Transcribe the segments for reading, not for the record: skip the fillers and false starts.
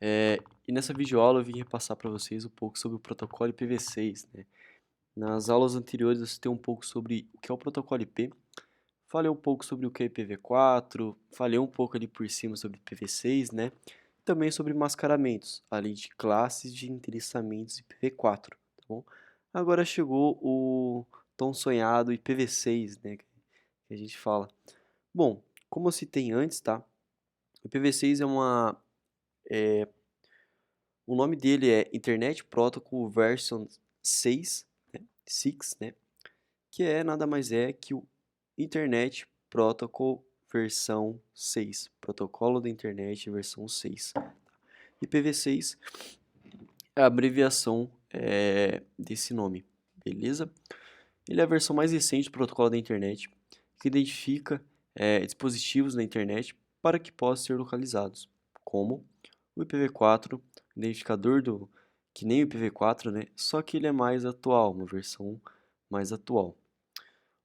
E nessa videoaula eu vim repassar para vocês um pouco sobre o protocolo IPv6, né. Nas aulas anteriores eu citei um pouco sobre o que é o protocolo IP, falei um pouco sobre o que é IPv4, falei um pouco ali por cima sobre IPv6, né, também sobre mascaramentos, além de classes de endereçamentos IPv4, tá bom? Agora chegou o tão sonhado IPv6, né, que a gente fala. Bom, como eu citei antes, tá, o IPv6 o nome dele é Internet Protocol Version 6, né, 6, né, que é nada mais é que o Internet Protocol versão 6, protocolo da internet versão 6. IPv6 é a abreviação desse nome, beleza? Ele é a versão mais recente do protocolo da internet, que identifica dispositivos na internet para que possam ser localizados, como o IPv4, identificador que nem o IPv4, né? Só que ele é mais atual, uma versão mais atual.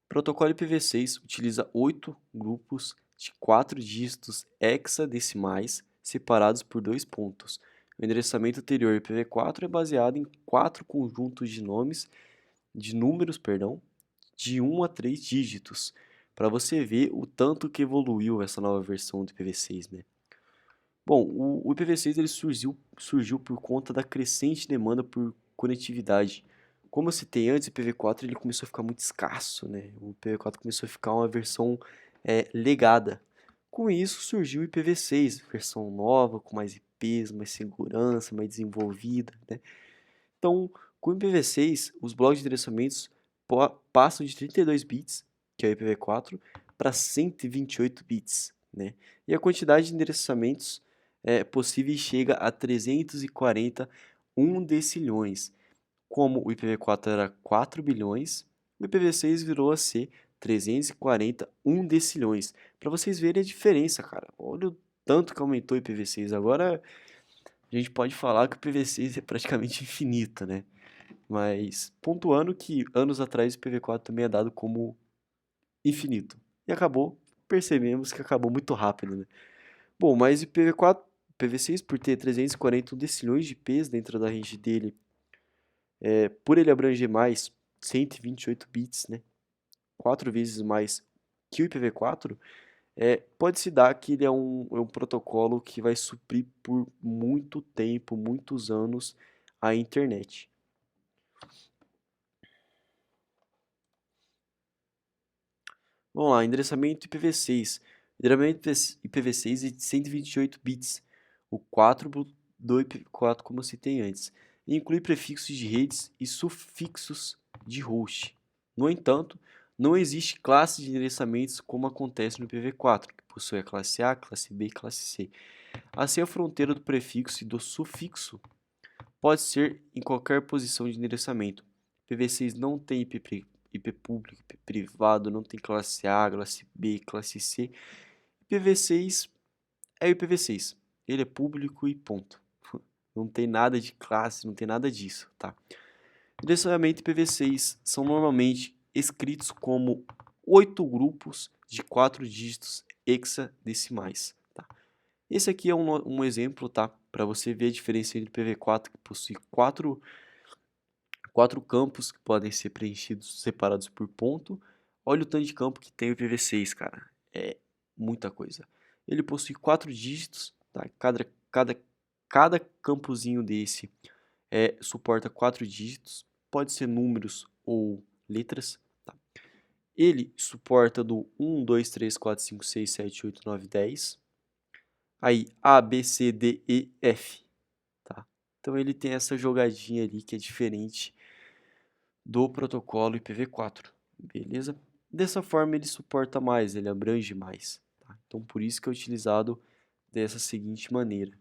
O protocolo IPv6 utiliza 8 grupos de 4 dígitos hexadecimais separados por 2 pontos. O endereçamento anterior IPv4 é baseado em 4 conjuntos de números, de 1 a 3 dígitos, para você ver o tanto que evoluiu essa nova versão do IPv6, né? Bom, o IPv6 ele surgiu por conta da crescente demanda por conectividade. Como eu citei antes, o IPv4 ele começou a ficar muito escasso, né? O IPv4 começou a ficar uma versão legada. Com isso surgiu o IPv6, versão nova, com mais IPs, mais segurança, mais desenvolvida, né? Então, com o IPv6, os blocos de endereçamentos passam de 32 bits, que é o IPv4, para 128 bits, né? E a quantidade de endereçamentos possíveis chega a 340 decilhões. Como o IPv4 era 4 bilhões, o IPv6 virou a ser 340 decilhões. Para vocês verem a diferença, cara. Olha o tanto que aumentou o IPv6. Agora a gente pode falar que o IPv6 é praticamente infinito, né? Mas pontuando que anos atrás o IPv4 também é dado como infinito. E percebemos que acabou muito rápido, né? Bom, mas o IPv4, IPv6 por ter 341 decilhões de P's dentro da range dele, por ele abranger mais 128 bits, né? 4 vezes mais que o IPv4, pode-se dar que ele é um protocolo que vai suprir por muito tempo, muitos anos, a internet. Vamos lá, endereçamento IPv6. Endereçamento IPv6 é de 128 bits, o 4 do IPv4, como eu citei antes. E inclui prefixos de redes e sufixos de host. No entanto, não existe classe de endereçamentos como acontece no IPv4, que possui a classe A, classe B e classe C. Assim, a fronteira do prefixo e do sufixo pode ser em qualquer posição de endereçamento. IPv6 não tem IP público, IP privado, não tem classe A, classe B, classe C. IPv6 é IPv6. Ele é público e ponto. Não tem nada de classe, não tem nada disso, tá? Endereçamento IPv6 são normalmente escritos como 8 grupos de 4 dígitos hexadecimais, tá? Esse aqui é um exemplo, tá? Para você ver a diferença entre IPv4, que possui 4 campos que podem ser preenchidos separados por ponto. Olha o tanto de campo que tem o IPv6, cara. É muita coisa. Ele possui 4 dígitos, tá? Cada campozinho desse suporta 4 dígitos. Pode ser números ou letras, tá? Ele suporta do 1, 2, 3, 4, 5, 6, 7, 8, 9, 10. Aí A, B, C, D, E, F, tá? Então ele tem essa jogadinha ali que é diferente do protocolo IPv4, beleza? Dessa forma ele suporta mais, ele abrange mais, tá? Então por isso que é utilizado dessa seguinte maneira.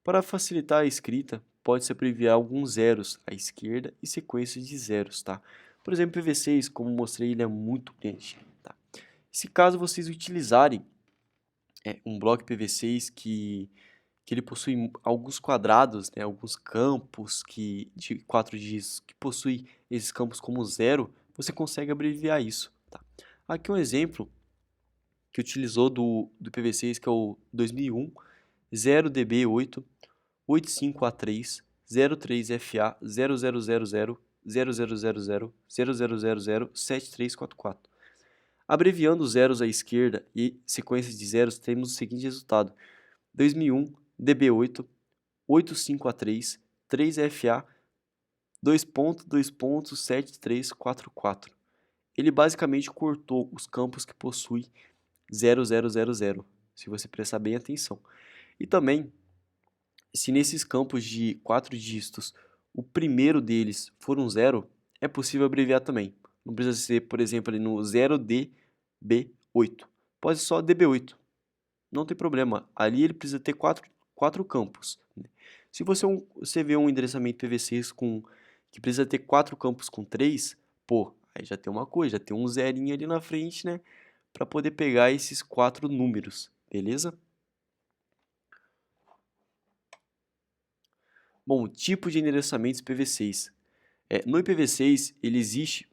Para facilitar a escrita, pode-se abreviar alguns zeros à esquerda e sequências de zeros, tá? Por exemplo, IPv6, como mostrei, ele é muito grande, tá? Se caso vocês utilizarem um bloco IPv6 que ele possui alguns quadrados, né, alguns campos de 4 dígitos que possui esses campos como zero, você consegue abreviar isso, tá? Aqui um exemplo que utilizou do IPv6, que é o 2001, 0DB8, 85A3, 03FA, 0000, 0000, 0000, 7344. Abreviando os zeros à esquerda e sequências de zeros, temos o seguinte resultado: 2001, DB8, 85A3, 3FA, 2.2.7344. Ele basicamente cortou os campos que possuem 0000, se você prestar bem atenção. E também, se nesses campos de 4 dígitos o primeiro deles for um zero, é possível abreviar também. Não precisa ser, por exemplo, ali no 0DB8. Pode ser só DB8. Não tem problema. Ali ele precisa ter quatro campos. Se você vê um endereçamento IPv6 que precisa ter 4 campos com 3, pô, aí já tem uma coisa, já tem um zerinho ali na frente, né? Para poder pegar esses 4 números, beleza? Bom, tipo de endereçamentos IPv6. No IPv6, ele existe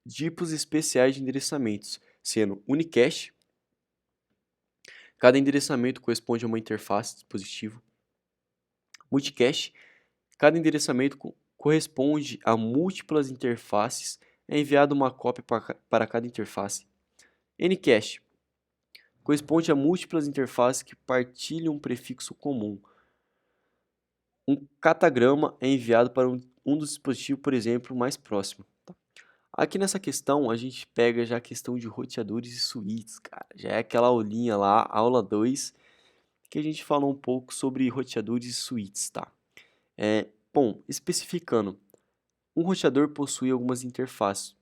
tipos especiais de endereçamentos, sendo unicast. Cada endereçamento corresponde a uma interface de dispositivo. Multicast. Cada endereçamento corresponde a múltiplas interfaces. É enviada uma cópia para cada interface. Ncast. Corresponde a múltiplas interfaces que partilham um prefixo comum. Um catagrama é enviado para um dos dispositivos, por exemplo, mais próximo. Tá? Aqui nessa questão, a gente pega já a questão de roteadores e suítes, cara. Já é aquela aulinha lá, aula 2, que a gente falou um pouco sobre roteadores e suítes, tá? Bom, especificando, um roteador possui algumas interfaces.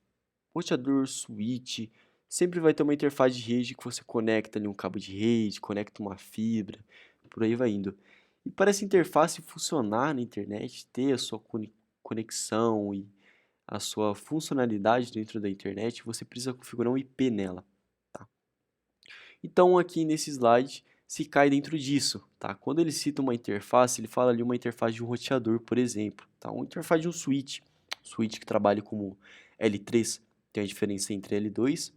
Roteador, suíte, sempre vai ter uma interface de rede que você conecta ali um cabo de rede, conecta uma fibra, por aí vai indo. E para essa interface funcionar na internet, ter a sua conexão e a sua funcionalidade dentro da internet, você precisa configurar um IP nela. Tá? Então aqui nesse slide se cai dentro disso. Tá? Quando ele cita uma interface, ele fala ali uma interface de um roteador, por exemplo. Tá? Uma interface de um switch que trabalha como L3, tem a diferença entre L2,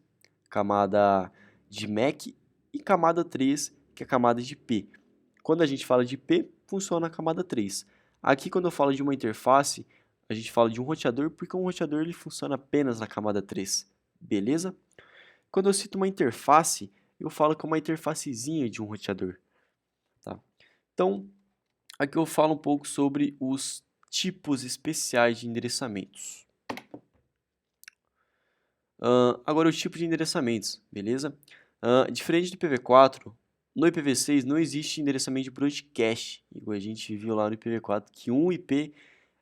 camada de MAC, e camada 3, que é a camada de IP. Quando a gente fala de IP, funciona a camada 3. Aqui, quando eu falo de uma interface, a gente fala de um roteador, porque um roteador ele funciona apenas na camada 3. Beleza? Quando eu cito uma interface, eu falo que é uma interfacezinha de um roteador. Tá? Então, aqui eu falo um pouco sobre os tipos especiais de endereçamentos. Agora, os tipos de endereçamentos, beleza? Diferente do IPv4, no IPv6 não existe endereçamento de broadcast, igual a gente viu lá no IPv4, que um IP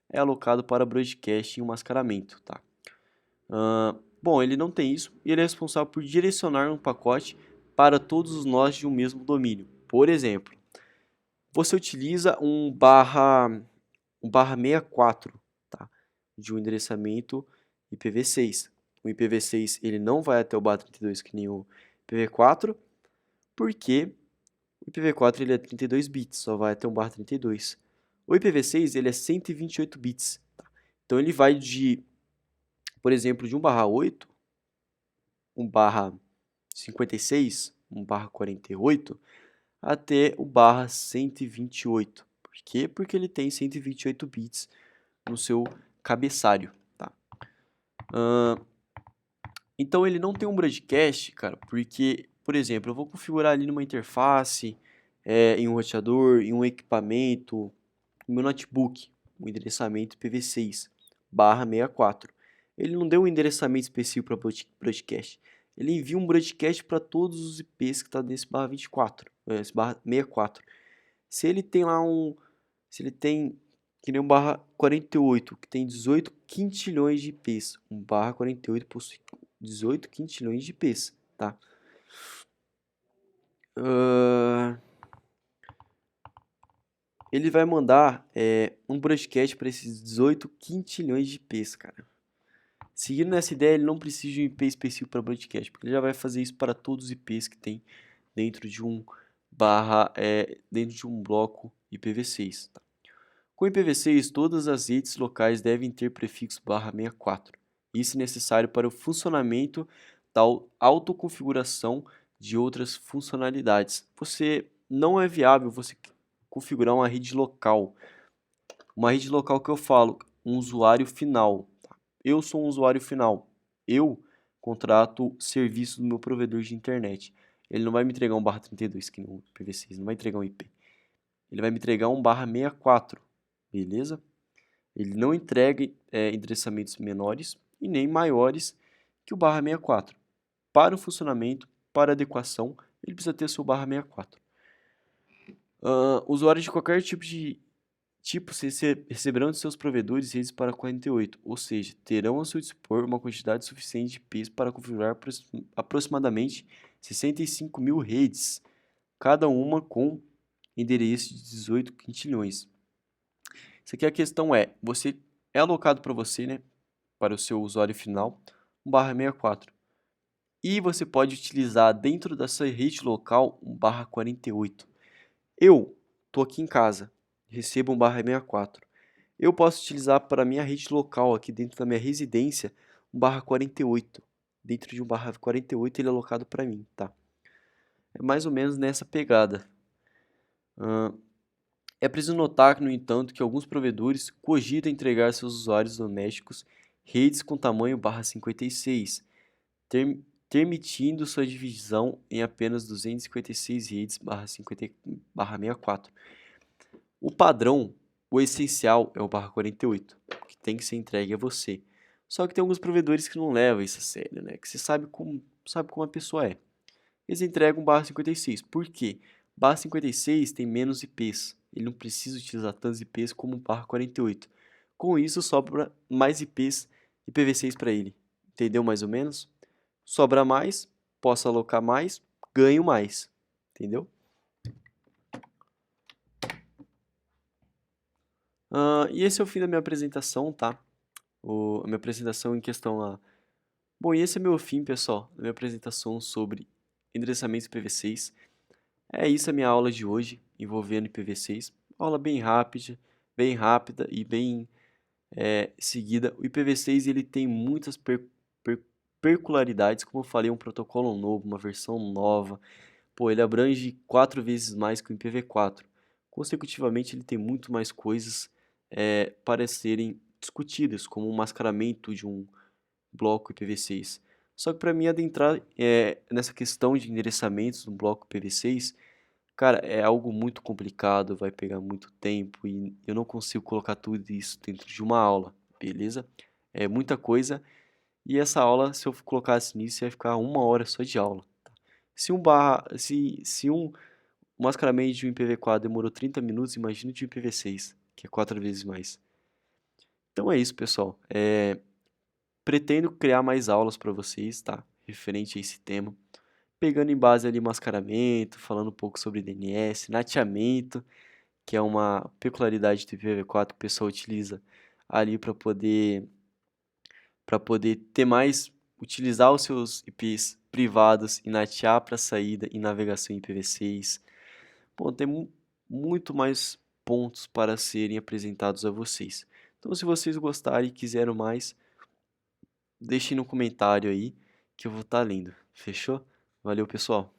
é alocado para broadcast e um mascaramento, tá? Bom, ele não tem isso e ele é responsável por direcionar um pacote para todos os nós de um mesmo domínio. Por exemplo, você utiliza um barra 64, tá? De um endereçamento IPv6. O IPv6 ele não vai até o barra 32 que nem o IPv4, porque o IPv4 ele é 32 bits, só vai até um barra 32. O IPv6 ele é 128 bits. Tá? Então ele vai de, por exemplo, de 1 barra 8, 1 barra 56, 1 barra 48, até o barra 128. Por quê? Porque ele tem 128 bits no seu cabeçalho. Tá? Então ele não tem um broadcast, cara, porque, por exemplo, eu vou configurar ali numa interface, em um roteador, em um equipamento, no meu notebook, um endereçamento IPv6 barra 64. Ele não deu um endereçamento específico para broadcast. Ele envia um broadcast para todos os IPs que está nesse barra 24, esse barra 64. Se ele tem lá se ele tem que nem um barra 48, que tem 18 quintilhões de IPs, um barra 48 possui 18 quintilhões de IPs, tá? Ele vai mandar um broadcast para esses 18 quintilhões de IPs, cara. Seguindo nessa ideia, ele não precisa de um IP específico para broadcast, porque ele já vai fazer isso para todos os IPs que tem dentro de um dentro de um bloco IPv6. Tá? Com IPv6, todas as redes locais devem ter prefixo barra 64. Isso é necessário para o funcionamento da autoconfiguração de outras funcionalidades. Você não é viável você configurar uma rede local. Uma rede local que eu falo, um usuário final. Eu sou um usuário final. Eu contrato serviço do meu provedor de internet. Ele não vai me entregar um /32, que no IPv6, não vai entregar um IP. Ele vai me entregar um /64, beleza? Ele não entrega endereçamentos menores e nem maiores que o /64. Para o funcionamento, para adequação, ele precisa ter seu /64. Usuários de qualquer tipo receberão de seus provedores redes para 48, ou seja, terão a seu dispor uma quantidade suficiente de IPs para configurar aproximadamente 65 mil redes, cada uma com endereço de 18 quintilhões. Isso aqui a questão você é alocado para você, né, para o seu usuário final, um /64. E você pode utilizar dentro da sua rede local um /48. Eu estou aqui em casa, recebo um /64. Eu posso utilizar para a minha rede local, aqui dentro da minha residência, um /48. Dentro de um /48 ele é alocado para mim, tá? É mais ou menos nessa pegada. É preciso notar, no entanto, que alguns provedores cogitam entregar a seus usuários domésticos redes com tamanho /56, permitindo sua divisão em apenas 256 redes /64. O padrão, o essencial, é o /48, que tem que ser entregue a você. Só que tem alguns provedores que não levam isso a sério, né? Que você sabe como a pessoa é. Eles entregam um /56. Por quê? /56 tem menos IPs. Ele não precisa utilizar tantos IPs como um /48. Com isso, sobra mais IPs IPv6 para ele. Entendeu mais ou menos? Sobra mais, posso alocar mais, ganho mais. Entendeu? E esse é o fim da minha apresentação, tá? A minha apresentação em questão a... Bom, e esse é meu fim, pessoal, da minha apresentação sobre endereçamentos IPv6. É isso a minha aula de hoje, envolvendo IPv6. Aula bem rápida e bem seguida. O IPv6 ele tem muitas peculiaridades, como eu falei, um protocolo novo, uma versão nova. Pô, ele abrange 4 vezes mais que o IPv4. Consecutivamente, ele tem muito mais coisas para serem discutidas, como o mascaramento de um bloco IPv6. Só que para mim adentrar nessa questão de endereçamentos no bloco IPv6, cara, é algo muito complicado, vai pegar muito tempo e eu não consigo colocar tudo isso dentro de uma aula, beleza? É muita coisa e essa aula, se eu colocasse nisso, ia ficar 1 hora só de aula. Tá? Se um mascaramento de um IPv4 demorou 30 minutos, imagina de um IPv6, que é 4 vezes mais. Então é isso, pessoal. Pretendo criar mais aulas para vocês, tá? Referente a esse tema. Pegando em base ali mascaramento, falando um pouco sobre DNS, nateamento, que é uma peculiaridade do IPv4 que o pessoal utiliza ali para poder ter mais, utilizar os seus IPs privados e natear para saída e navegação em IPv6. Bom, tem muito mais pontos para serem apresentados a vocês. Então, se vocês gostarem e quiserem mais, deixem no comentário aí que eu vou estar lendo. Fechou? Valeu, pessoal!